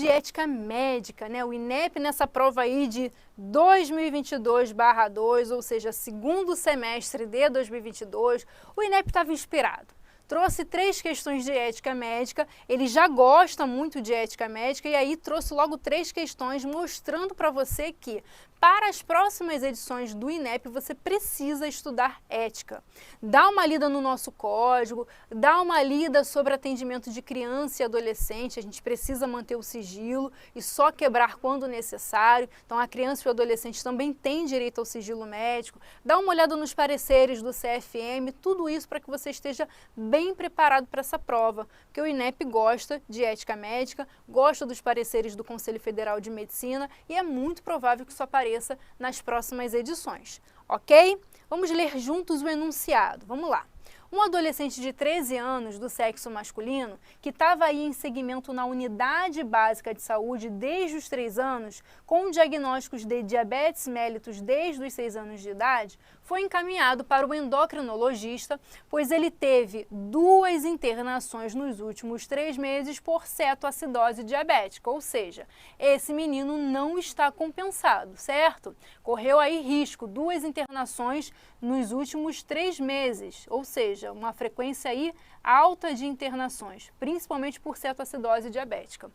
de ética médica, né? O INEP nessa prova aí de 2022/2, ou seja, segundo semestre de 2022, o INEP estava inspirado. Trouxe 3 questões de ética médica, ele já gosta muito de ética médica e aí trouxe logo 3 questões mostrando para você que para as próximas edições do INEP você precisa estudar ética. Dá uma lida no nosso código, dá uma lida sobre atendimento de criança e adolescente, a gente precisa manter o sigilo e só quebrar quando necessário, então a criança e o adolescente também têm direito ao sigilo médico, dá uma olhada nos pareceres do CFM, tudo isso para que você esteja bem preparado para essa prova, porque o INEP gosta de ética médica, gosta dos pareceres do Conselho Federal de Medicina e é muito provável que isso apareça nas próximas edições, ok? Vamos ler juntos o enunciado, vamos lá. Um adolescente de 13 anos do sexo masculino, que estava aí em segmento na unidade básica de saúde desde os 3 anos, com diagnósticos de diabetes mellitus desde os 6 anos de idade, foi encaminhado para o endocrinologista, pois ele teve 2 internações nos últimos 3 meses por cetoacidose diabética, ou seja, esse menino não está compensado, certo? Correu aí risco, 2 internações nos últimos 3 meses, ou seja, uma frequência aí alta de internações, principalmente por cetoacidose diabética.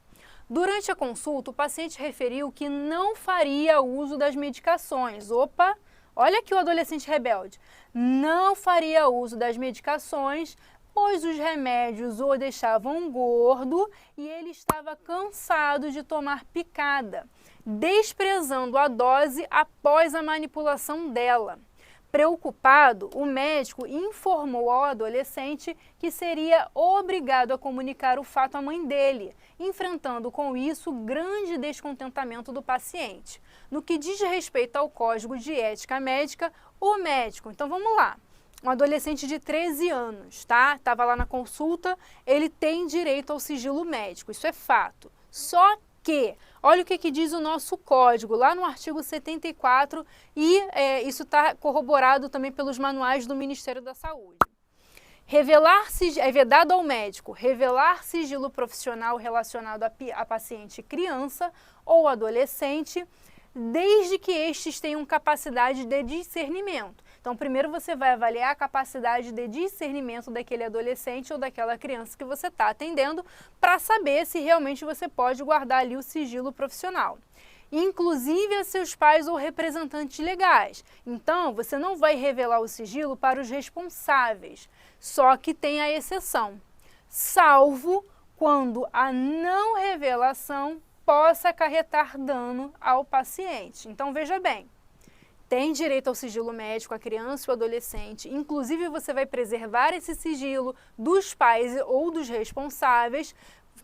Durante a consulta, o paciente referiu que não faria uso das medicações. Opa, olha aqui o adolescente rebelde. Não faria uso das medicações, pois os remédios o deixavam gordo e ele estava cansado de tomar picada, desprezando a dose após a manipulação dela. Preocupado, o médico informou ao adolescente que seria obrigado a comunicar o fato à mãe dele, enfrentando com isso grande descontentamento do paciente. No que diz respeito ao Código de Ética Médica, o médico, então vamos lá, um adolescente de 13 anos, tá? Estava lá na consulta, ele tem direito ao sigilo médico, isso é fato. Só que, olha o que diz o nosso código, lá no artigo 74, e isso está corroborado também pelos manuais do Ministério da Saúde. É vedado ao médico revelar sigilo profissional relacionado a paciente criança ou adolescente, desde que estes tenham capacidade de discernimento. Então, primeiro você vai avaliar a capacidade de discernimento daquele adolescente ou daquela criança que você está atendendo para saber se realmente você pode guardar ali o sigilo profissional. Inclusive a seus pais ou representantes legais. Então, você não vai revelar o sigilo para os responsáveis, só que tem a exceção, salvo quando a não revelação possa acarretar dano ao paciente. Então, veja bem, tem direito ao sigilo médico a criança ou adolescente, inclusive você vai preservar esse sigilo dos pais ou dos responsáveis,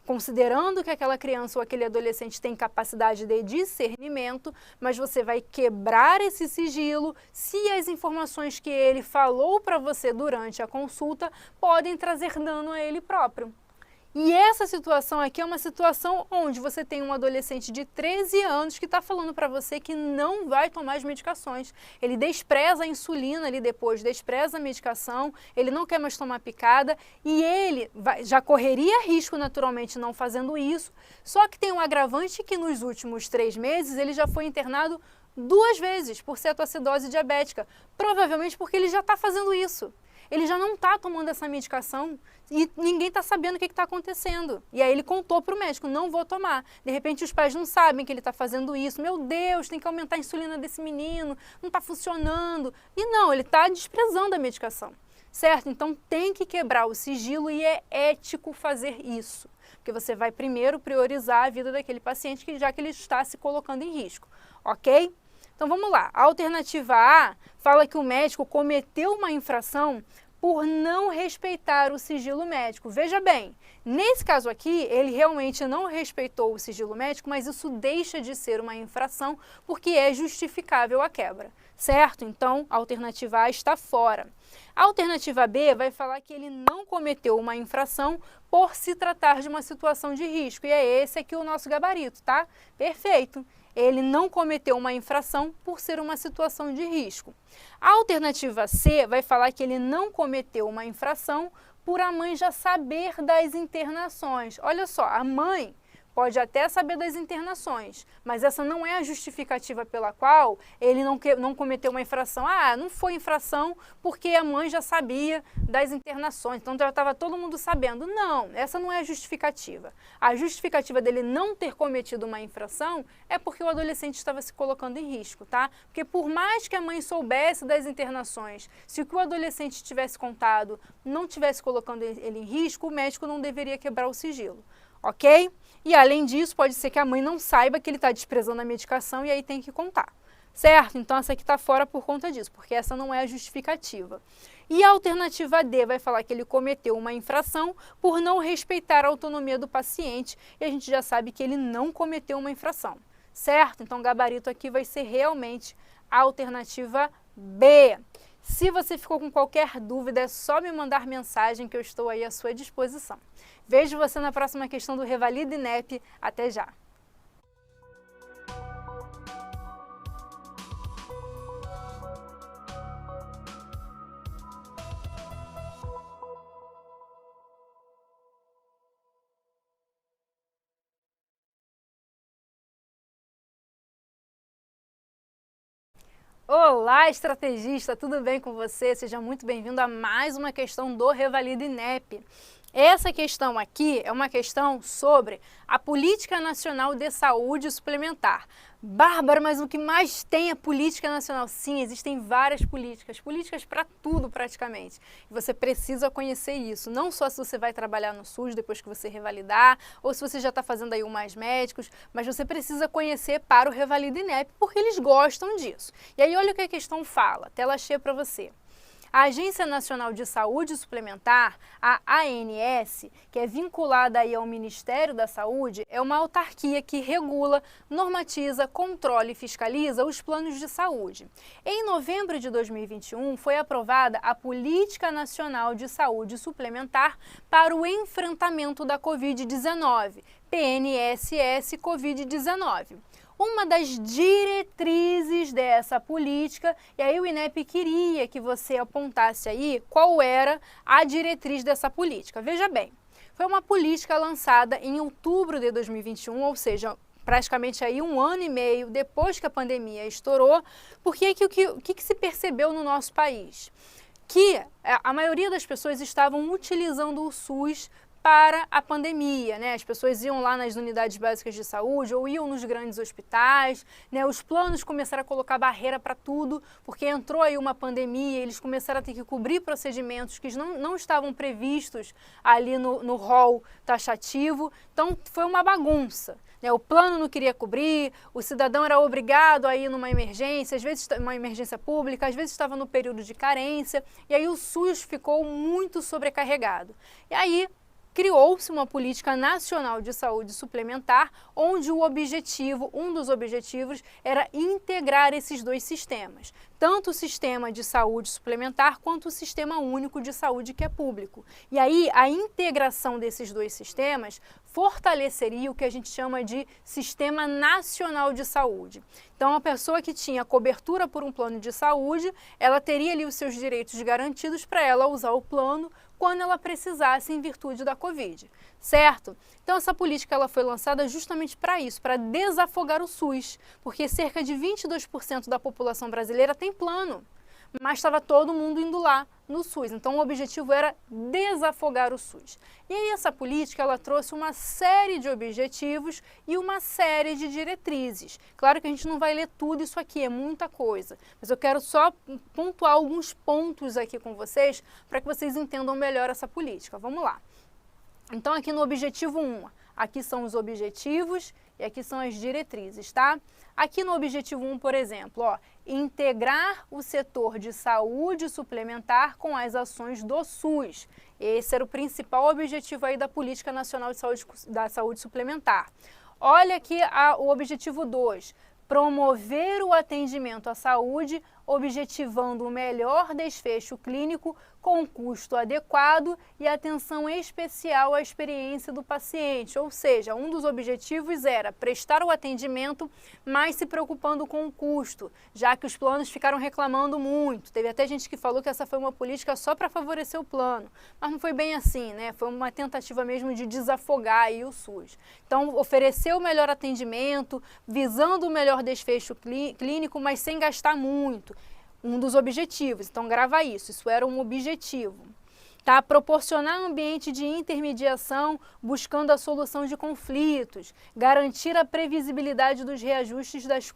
considerando que aquela criança ou aquele adolescente tem capacidade de discernimento, mas você vai quebrar esse sigilo se as informações que ele falou para você durante a consulta podem trazer dano a ele próprio. E essa situação aqui é uma situação onde você tem um adolescente de 13 anos que está falando para você que não vai tomar as medicações. Ele despreza a insulina ali depois, despreza a medicação, ele não quer mais tomar picada e ele já correria risco naturalmente não fazendo isso, só que tem um agravante que nos últimos 3 meses ele já foi internado 2 vezes por cetoacidose diabética, provavelmente porque ele já está fazendo isso. Ele já não está tomando essa medicação e ninguém está sabendo o que está acontecendo. E aí ele contou para o médico, não vou tomar. De repente os pais não sabem que ele está fazendo isso. Meu Deus, tem que aumentar a insulina desse menino, não está funcionando. E não, ele está desprezando a medicação, certo? Então tem que quebrar o sigilo e é ético fazer isso. Porque você vai primeiro priorizar a vida daquele paciente, já que ele está se colocando em risco, ok? Então vamos lá, a alternativa A fala que o médico cometeu uma infração por não respeitar o sigilo médico. Veja bem, nesse caso aqui, ele realmente não respeitou o sigilo médico, mas isso deixa de ser uma infração porque é justificável a quebra, certo? Então, a alternativa A está fora. A alternativa B vai falar que ele não cometeu uma infração por se tratar de uma situação de risco, e é esse aqui o nosso gabarito, tá? Perfeito. Ele não cometeu uma infração por ser uma situação de risco. A alternativa C vai falar que ele não cometeu uma infração por a mãe já saber das internações. Olha só, a mãe pode até saber das internações, mas essa não é a justificativa pela qual ele não cometeu uma infração. Ah, não foi infração porque a mãe já sabia das internações, então já estava todo mundo sabendo. Não, essa não é a justificativa. A justificativa dele não ter cometido uma infração é porque o adolescente estava se colocando em risco, tá? Porque por mais que a mãe soubesse das internações, se o que o adolescente tivesse contado não tivesse colocando ele em risco, o médico não deveria quebrar o sigilo. Ok? E além disso, pode ser que a mãe não saiba que ele está desprezando a medicação e aí tem que contar. Certo? Então essa aqui está fora por conta disso, porque essa não é a justificativa. E a alternativa D vai falar que ele cometeu uma infração por não respeitar a autonomia do paciente e a gente já sabe que ele não cometeu uma infração. Certo? Então o gabarito aqui vai ser realmente a alternativa B. Se você ficou com qualquer dúvida, é só me mandar mensagem que eu estou aí à sua disposição. Vejo você na próxima questão do Revalida INEP. Até já! Olá, estrategista! Tudo bem com você? Seja muito bem-vindo a mais uma questão do Revalida INEP. Essa questão aqui é uma questão sobre a Política Nacional de Saúde Suplementar. Bárbara, mas o que mais tem é política nacional? Sim, existem várias políticas para tudo praticamente. E você precisa conhecer isso, não só se você vai trabalhar no SUS depois que você revalidar, ou se você já está fazendo aí o Mais Médicos, mas você precisa conhecer para o Revalida INEP, porque eles gostam disso. E aí olha o que a questão fala, tela cheia para você. A Agência Nacional de Saúde Suplementar, a ANS, que é vinculada aí ao Ministério da Saúde, é uma autarquia que regula, normatiza, controla e fiscaliza os planos de saúde. Em novembro de 2021, foi aprovada a Política Nacional de Saúde Suplementar para o enfrentamento da Covid-19, PNSS Covid-19. Uma das diretrizes dessa política, e aí o INEP queria que você apontasse aí qual era a diretriz dessa política. Veja bem, foi uma política lançada em outubro de 2021, ou seja, praticamente aí 1 ano e meio depois que a pandemia estourou, porque o que se percebeu no nosso país? Que a maioria das pessoas estavam utilizando o SUS para a pandemia, né? As pessoas iam lá nas unidades básicas de saúde ou iam nos grandes hospitais, né? Os planos começaram a colocar barreira para tudo, porque entrou aí uma pandemia, eles começaram a ter que cobrir procedimentos que não estavam previstos ali no rol taxativo, então foi uma bagunça. O plano não queria cobrir, o cidadão era obrigado a ir numa emergência, às vezes uma emergência pública, às vezes estava no período de carência, e aí o SUS ficou muito sobrecarregado. E aí criou-se uma política nacional de saúde suplementar, onde um dos objetivos era integrar esses dois sistemas, tanto o sistema de saúde suplementar quanto o sistema único de saúde que é público. E aí a integração desses dois sistemas fortaleceria o que a gente chama de Sistema Nacional de Saúde. Então, a pessoa que tinha cobertura por um plano de saúde, ela teria ali os seus direitos garantidos para ela usar o plano quando ela precisasse em virtude da Covid, certo? Então essa política ela foi lançada justamente para isso, para desafogar o SUS, porque cerca de 22% da população brasileira tem plano, mas estava todo mundo indo lá no SUS, então o objetivo era desafogar o SUS. E aí essa política ela trouxe uma série de objetivos e uma série de diretrizes. Claro que a gente não vai ler tudo isso aqui, é muita coisa, mas eu quero só pontuar alguns pontos aqui com vocês para que vocês entendam melhor essa política. Vamos lá. Então aqui no objetivo 1, aqui são os objetivos e aqui são as diretrizes, tá? Aqui no objetivo 1, por exemplo, ó, integrar o setor de saúde suplementar com as ações do SUS. Esse era o principal objetivo aí da Política Nacional de Saúde Suplementar. Olha aqui o objetivo 2, promover o atendimento à saúde objetivando o melhor desfecho clínico com custo adequado e atenção especial à experiência do paciente. Ou seja, um dos objetivos era prestar o atendimento, mas se preocupando com o custo, já que os planos ficaram reclamando muito. Teve até gente que falou que essa foi uma política só para favorecer o plano, mas não foi bem assim, né? Foi uma tentativa mesmo de desafogar aí o SUS. Então, oferecer o melhor atendimento, visando o melhor desfecho clínico, mas sem gastar muito. Um dos objetivos, então grava isso era um objetivo. Tá? Proporcionar ambiente de intermediação buscando a solução de conflitos, garantir a previsibilidade dos reajustes das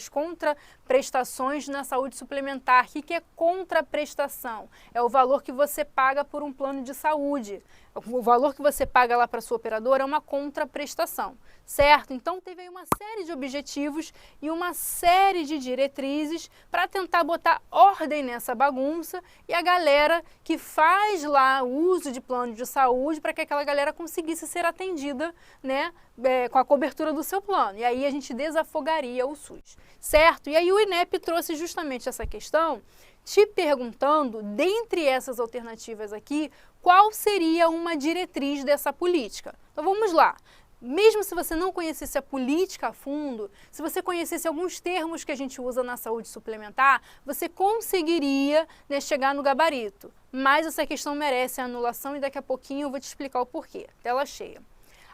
contraprestações na saúde suplementar. O que é contraprestação? É o valor que você paga por um plano de saúde. O valor que você paga lá para a sua operadora é uma contraprestação, certo? Então teve aí uma série de objetivos e uma série de diretrizes para tentar botar ordem nessa bagunça e a galera que faz lá o uso de plano de saúde para que aquela galera conseguisse ser atendida, né, com a cobertura do seu plano. E aí a gente desafogaria o SUS, certo? E aí o INEP trouxe justamente essa questão te perguntando, dentre essas alternativas aqui, qual seria uma diretriz dessa política. Então vamos lá. Mesmo se você não conhecesse a política a fundo, se você conhecesse alguns termos que a gente usa na saúde suplementar, você conseguiria, né, chegar no gabarito. Mas essa questão merece a anulação e daqui a pouquinho eu vou te explicar o porquê. Tela cheia.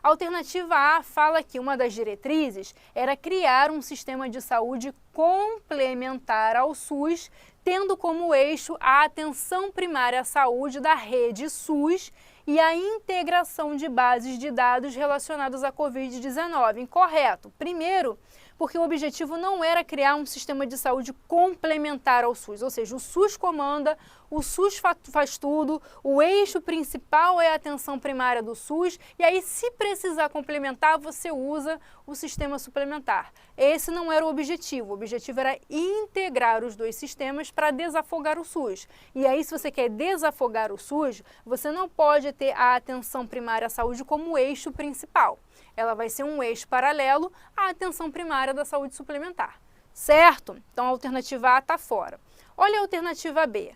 A alternativa A fala que uma das diretrizes era criar um sistema de saúde complementar ao SUS, tendo como eixo a atenção primária à saúde da rede SUS e a integração de bases de dados relacionados à Covid-19. Incorreto. Primeiro, porque o objetivo não era criar um sistema de saúde complementar ao SUS, ou seja, o SUS comanda, o SUS faz tudo, o eixo principal é a atenção primária do SUS, e aí se precisar complementar, você usa o sistema suplementar. Esse não era o objetivo era integrar os dois sistemas para desafogar o SUS. E aí, se você quer desafogar o SUS, você não pode ter a atenção primária à saúde como eixo principal. Ela vai ser um eixo paralelo à atenção primária da saúde suplementar, certo? Então a alternativa A está fora. Olha a alternativa B.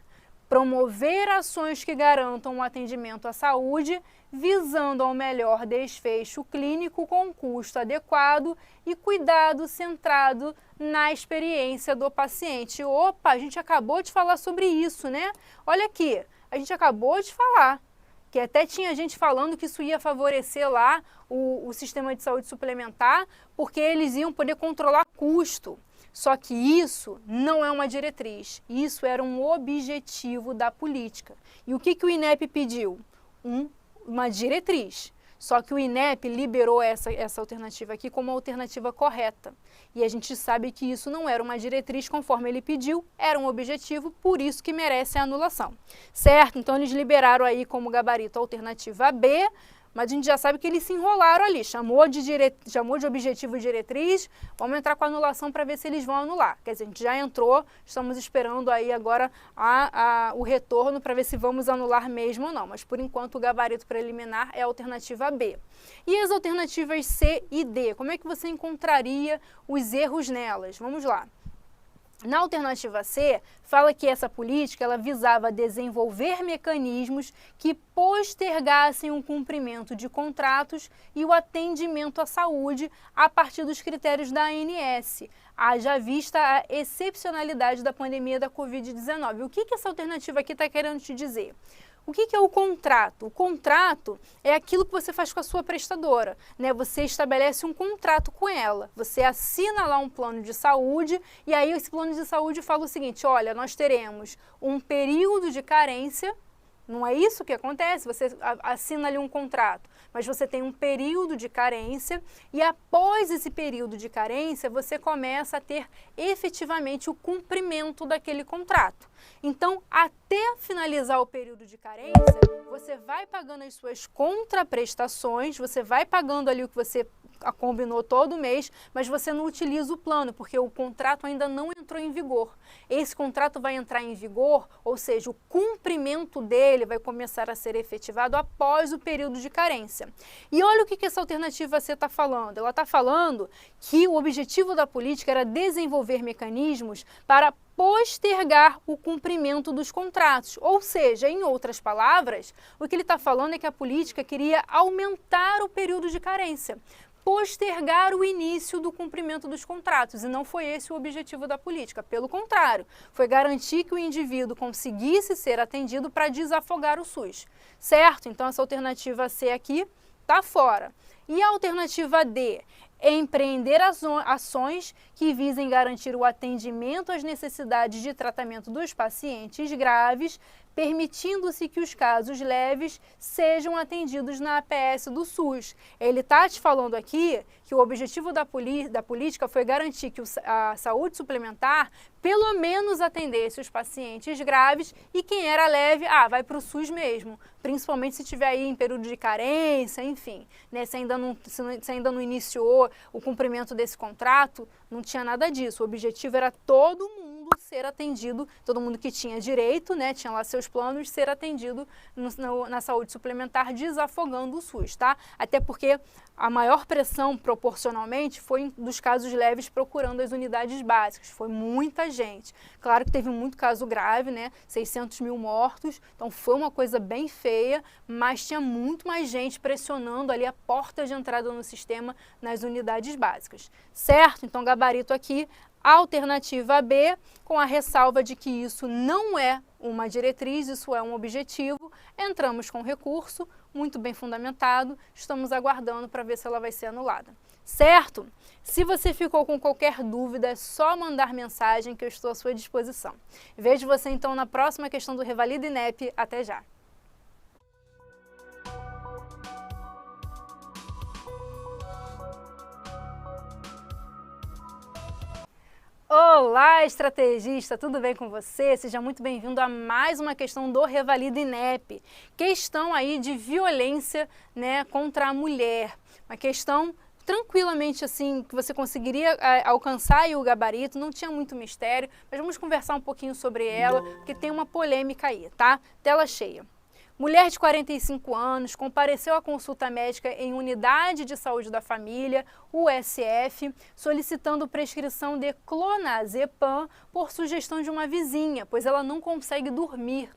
Promover ações que garantam o atendimento à saúde, visando ao melhor desfecho clínico com custo adequado e cuidado centrado na experiência do paciente. Opa, a gente acabou de falar sobre isso, né? Olha aqui, a gente acabou de falar que até tinha gente falando que isso ia favorecer lá o sistema de saúde suplementar, porque eles iam poder controlar custo. Só que isso não é uma diretriz, isso era um objetivo da política. E o que o INEP pediu? Uma diretriz. Só que o INEP liberou essa alternativa aqui como alternativa correta. E a gente sabe que isso não era uma diretriz conforme ele pediu, era um objetivo, por isso que merece a anulação. Certo? Então eles liberaram aí como gabarito a alternativa B, mas a gente já sabe que eles se enrolaram ali, chamou de objetivo e diretriz, vamos entrar com a anulação para ver se eles vão anular. Quer dizer, a gente já entrou, estamos esperando aí agora o retorno para ver se vamos anular mesmo ou não, mas por enquanto o gabarito preliminar é a alternativa B. E as alternativas C e D, como é que você encontraria os erros nelas? Vamos lá. Na alternativa C, fala que essa política ela visava desenvolver mecanismos que postergassem o cumprimento de contratos e o atendimento à saúde a partir dos critérios da ANS, haja vista a excepcionalidade da pandemia da Covid-19. O que essa alternativa aqui está querendo te dizer? O que é o contrato? O contrato é aquilo que você faz com a sua prestadora, né? Você estabelece um contrato com ela, você assina lá um plano de saúde e aí esse plano de saúde fala o seguinte, olha, nós teremos um período de carência, não é isso que acontece? Você assina ali um contrato, mas você tem um período de carência e após esse período de carência você começa a ter efetivamente o cumprimento daquele contrato. Então, até finalizar o período de carência, você vai pagando as suas contraprestações, você vai pagando ali o que você combinou todo mês, mas você não utiliza o plano, porque o contrato ainda não entrou em vigor. Esse contrato vai entrar em vigor, ou seja, o cumprimento dele vai começar a ser efetivado após o período de carência. E olha o que essa alternativa C está falando. Ela está falando que o objetivo da política era desenvolver mecanismos para postergar o cumprimento dos contratos. Ou seja, em outras palavras, o que ele está falando é que a política queria aumentar o período de carência, postergar o início do cumprimento dos contratos, e não foi esse o objetivo da política. Pelo contrário, foi garantir que o indivíduo conseguisse ser atendido para desafogar o SUS, certo? Então essa alternativa C aqui está fora. E a alternativa D? Empreender ações que visem garantir o atendimento às necessidades de tratamento dos pacientes graves, permitindo-se que os casos leves sejam atendidos na APS do SUS. Ele está te falando aqui que o objetivo da política foi garantir que a saúde suplementar pelo menos atendesse os pacientes graves, e quem era leve, vai para o SUS mesmo, principalmente se estiver aí em período de carência, enfim, né, se ainda não iniciou o cumprimento desse contrato, não tinha nada disso. O objetivo era todo mundo ser atendido, todo mundo que tinha direito, né, tinha lá seus planos, ser atendido na saúde suplementar, desafogando o SUS, tá? Até porque a maior pressão proporcionalmente foi dos casos leves procurando as unidades básicas, foi muita gente. Claro que teve muito caso grave, né, 600 mil mortos, então foi uma coisa bem feia, mas tinha muito mais gente pressionando ali a porta de entrada no sistema nas unidades básicas, certo? Então gabarito aqui, alternativa B, com a ressalva de que isso não é uma diretriz, isso é um objetivo. Entramos com recurso, muito bem fundamentado, estamos aguardando para ver se ela vai ser anulada. Certo? Se você ficou com qualquer dúvida, é só mandar mensagem que eu estou à sua disposição. Vejo você então na próxima questão do Revalida INEP. Até já! Olá, estrategista! Tudo bem com você? Seja muito bem-vindo a mais uma questão do Revalida INEP. Questão aí de violência, né, contra a mulher. Uma questão tranquilamente assim, que você conseguiria alcançar aí o gabarito, não tinha muito mistério, mas vamos conversar um pouquinho sobre ela, porque tem uma polêmica aí, tá? Tela cheia. Mulher de 45 anos compareceu à consulta médica em Unidade de Saúde da Família, USF, solicitando prescrição de clonazepam por sugestão de uma vizinha, pois ela não consegue dormir.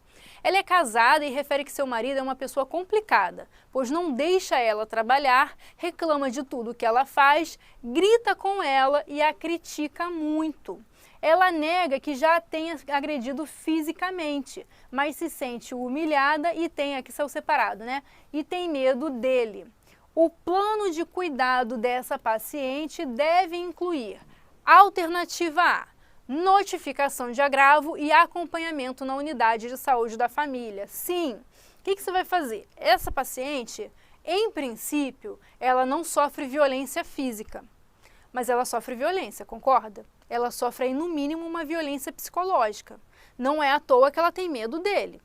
Ela é casada e refere que seu marido é uma pessoa complicada, pois não deixa ela trabalhar, reclama de tudo que ela faz, grita com ela e a critica muito. Ela nega que já tenha agredido fisicamente, mas se sente humilhada e que ser separado, né? E tem medo dele. O plano de cuidado dessa paciente deve incluir alternativa A, notificação de agravo e acompanhamento na unidade de saúde da família. Sim, o que você vai fazer? Essa paciente, em princípio, ela não sofre violência física, mas ela sofre violência, concorda? Ela sofre aí, no mínimo, uma violência psicológica. Não é à toa que ela tem medo dele,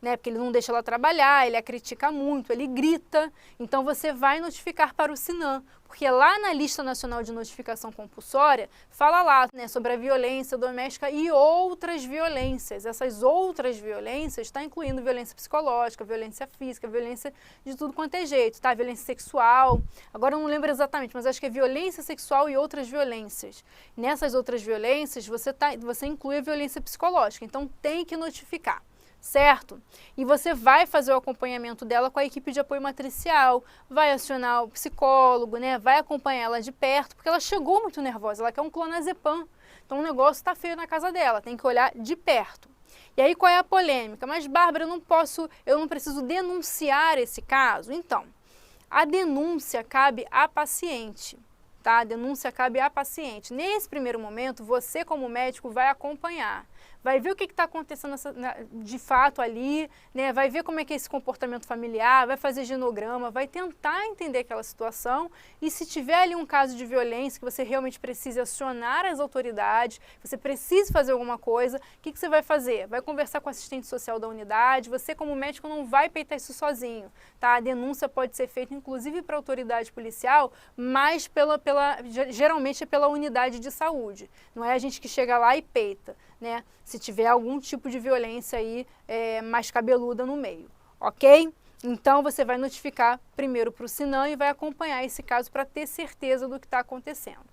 né? Porque ele não deixa ela trabalhar, ele a critica muito, ele grita. Então você vai notificar para o SINAM, porque lá na Lista Nacional de Notificação Compulsória, fala lá, né, sobre a violência doméstica e outras violências. Essas outras violências está incluindo violência psicológica, violência física, violência de tudo quanto é jeito, tá? Violência sexual. Agora eu não lembro exatamente, mas acho que é violência sexual e outras violências. Nessas outras violências, você inclui a violência psicológica, então tem que notificar. Certo? E você vai fazer o acompanhamento dela com a equipe de apoio matricial, vai acionar o psicólogo, né? Vai acompanhar ela de perto, porque ela chegou muito nervosa, ela quer um clonazepam. Então o negócio está feio na casa dela, tem que olhar de perto. E aí qual é a polêmica? Mas Bárbara, eu não preciso denunciar esse caso? Então, a denúncia cabe à paciente. Tá? A denúncia cabe à paciente. Nesse primeiro momento, você como médico vai acompanhar vai ver o que está acontecendo de fato ali, né? Vai ver como é que é esse comportamento familiar, vai fazer genograma, vai tentar entender aquela situação e se tiver ali um caso de violência que você realmente precise acionar as autoridades, você precisa fazer alguma coisa, o que você vai fazer? Vai conversar com o assistente social da unidade, você como médico não vai peitar isso sozinho, tá? A denúncia pode ser feita inclusive para a autoridade policial, mas geralmente é pela unidade de saúde, não é a gente que chega lá e peita, né? Se tiver algum tipo de violência aí mais cabeluda no meio, ok? Então você vai notificar primeiro para o Sinan e vai acompanhar esse caso para ter certeza do que está acontecendo.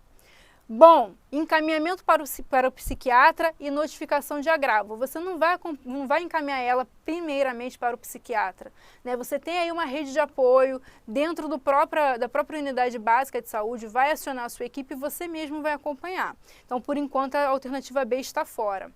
Bom, encaminhamento para o psiquiatra e notificação de agravo. Você não vai encaminhar ela primeiramente para o psiquiatra, né? Você tem aí uma rede de apoio dentro da própria unidade básica de saúde, vai acionar a sua equipe e você mesmo vai acompanhar. Então, por enquanto, a alternativa B está fora.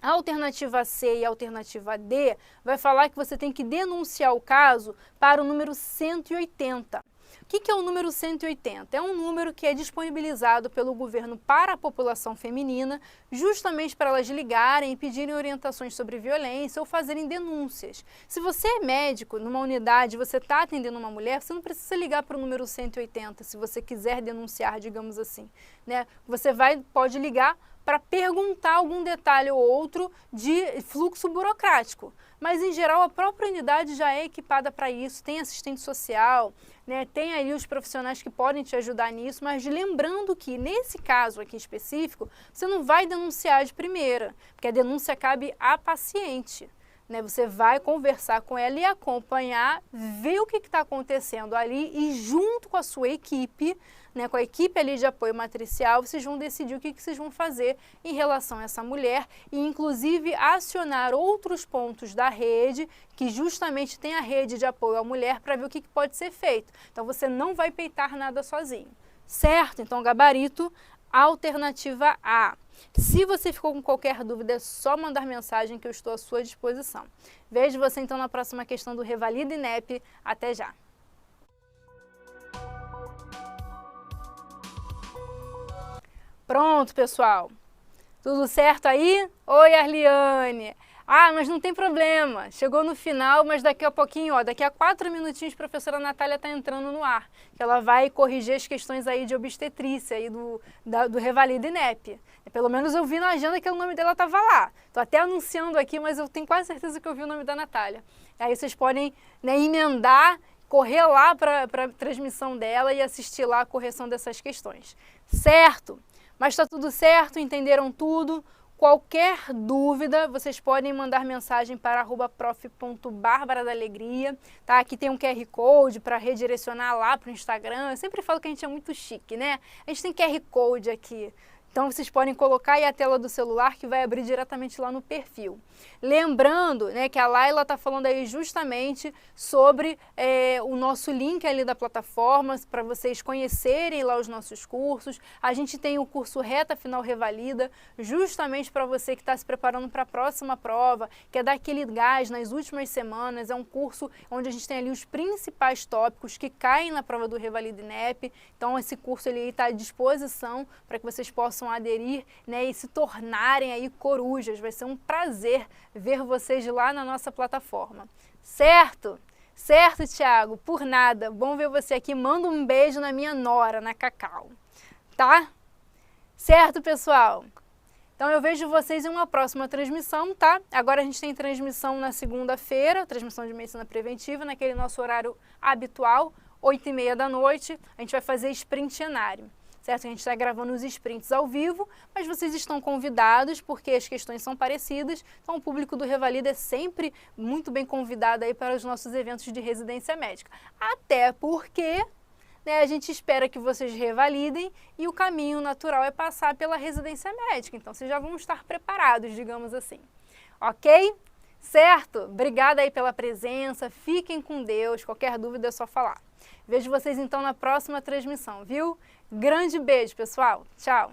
A alternativa C e a alternativa D vai falar que você tem que denunciar o caso para o número 180. O que é o número 180? É um número que é disponibilizado pelo governo para a população feminina, justamente para elas ligarem e pedirem orientações sobre violência ou fazerem denúncias. Se você é médico, numa unidade, você está atendendo uma mulher, você não precisa ligar para o número 180, se você quiser denunciar, digamos assim, né? Você pode ligar para perguntar algum detalhe ou outro de fluxo burocrático. Mas, em geral, a própria unidade já é equipada para isso, tem assistente social, né, tem ali os profissionais que podem te ajudar nisso, mas lembrando que, nesse caso aqui específico, você não vai denunciar de primeira, porque a denúncia cabe à paciente. Né, você vai conversar com ela e acompanhar, ver o que está acontecendo ali e junto com a sua equipe, né, com a equipe ali de apoio matricial, vocês vão decidir o que vocês vão fazer em relação a essa mulher e inclusive acionar outros pontos da rede, que justamente tem a rede de apoio à mulher para ver o que pode ser feito. Então você não vai peitar nada sozinho, certo? Então gabarito, alternativa A. Se você ficou com qualquer dúvida, é só mandar mensagem que eu estou à sua disposição. Vejo você então na próxima questão do Revalida INEP. Até já! Pronto, pessoal. Tudo certo aí? Oi, Arliane! Ah, mas não tem problema, chegou no final, mas daqui a pouquinho, ó, daqui a 4 minutinhos a professora Natália está entrando no ar, que ela vai corrigir as questões aí de obstetrícia aí do Revalida INEP. Pelo menos eu vi na agenda que o nome dela estava lá. Estou até anunciando aqui, mas eu tenho quase certeza que eu vi o nome da Natália. Aí vocês podem, né, emendar, correr lá para a transmissão dela e assistir lá a correção dessas questões. Certo? Mas está tudo certo? Entenderam tudo? Qualquer dúvida, vocês podem mandar mensagem para @prof.barbaradaalegria, tá? Aqui tem um QR Code para redirecionar lá para o Instagram. Eu sempre falo que a gente é muito chique, né? A gente tem QR Code aqui. Então vocês podem colocar aí a tela do celular que vai abrir diretamente lá no perfil. Lembrando, né, que a Laila está falando aí justamente sobre o nosso link ali da plataforma para vocês conhecerem lá os nossos cursos. A gente tem o curso Reta Final Revalida, justamente para você que está se preparando para a próxima prova, quer dar aquele gás nas últimas semanas. É um curso onde a gente tem ali os principais tópicos que caem na prova do Revalida INEP. Então esse curso está à disposição para que vocês possam aderir, né, e se tornarem aí corujas. Vai ser um prazer ver vocês lá na nossa plataforma. Certo? Certo, Thiago? Por nada. Bom ver você aqui. Manda um beijo na minha nora, na Cacau. Tá? Certo, pessoal? Então eu vejo vocês em uma próxima transmissão, tá? Agora a gente tem transmissão na segunda-feira, transmissão de medicina preventiva, naquele nosso horário habitual, 8h30 da noite. A gente vai fazer sprint enário. Certo? A gente está gravando os sprints ao vivo, mas vocês estão convidados porque as questões são parecidas, então o público do Revalida é sempre muito bem convidado aí para os nossos eventos de residência médica. Até porque, né, a gente espera que vocês revalidem e o caminho natural é passar pela residência médica, então vocês já vão estar preparados, digamos assim. Ok? Certo? Obrigada aí pela presença, fiquem com Deus, qualquer dúvida é só falar. Vejo vocês então na próxima transmissão, viu? Grande beijo, pessoal. Tchau.